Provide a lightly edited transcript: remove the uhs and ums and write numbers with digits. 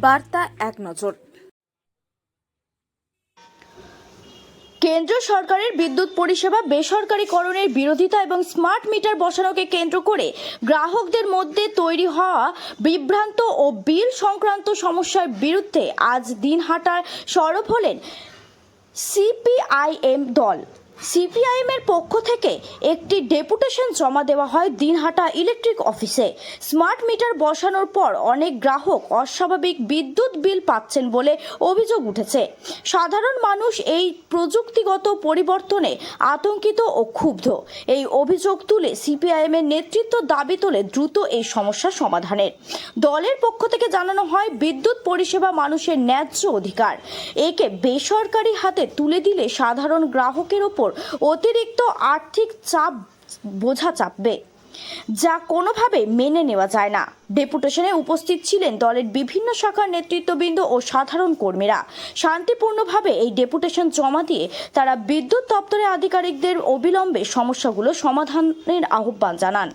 বার্তা এক নজর। কেন্দ্র সরকারের বিদ্যুৎ পরিষেবা বেসরকারীকরণের বিরোধিতা এবং স্মার্ট মিটার বসানোকে কেন্দ্র করে গ্রাহকদের মধ্যে তৈরি হওয়া বিভ্রান্ত ও বিল সংক্রান্ত সমস্যার বিরুদ্ধে আজ দিনহাটায় সরব হলেন সিপিআইএম দল। সিপিআইএমের পক্ষ থেকে একটি ডেপুটেশন জমা দেওয়া হয় দিনহাটা ইলেকট্রিক অফিসে। স্মার্ট মিটার বসানোর পর অনেক গ্রাহক অস্বাভাবিক বিদ্যুৎ বিল পাচ্ছেন বলে অভিযোগ উঠেছে। সাধারণ মানুষ এই প্রযুক্তিগত পরিবর্তনে আতঙ্কিত ও ক্ষুব্ধ। এই অভিযোগ তুলে সিপিআইএমের নেতৃত্ব দাবি তোলে দ্রুত এই সমস্যা সমাধানের। দলের পক্ষ থেকে জানানো হয়, বিদ্যুৎ পরিষেবা মানুষের ন্যায্য অধিকার। একে বেসরকারি হাতে তুলে দিলে সাধারণ গ্রাহকের ওপর অতিরিক্ত আর্থিক চাপ বোঝা চাপবে, যা কোনোভাবে মেনে নেওয়া যায় না। ডেপুটেশনে উপস্থিত ছিলেন দলের বিভিন্ন শাখার নেতৃত্ববৃন্দ ও সাধারণ কর্মীরা। শান্তিপূর্ণভাবে এই ডেপুটেশন জমা দিয়ে তারা বিদ্যুৎ দপ্তরের আধিকারিকদের অবিলম্বে সমস্যাগুলো সমাধানের আহ্বান জানান।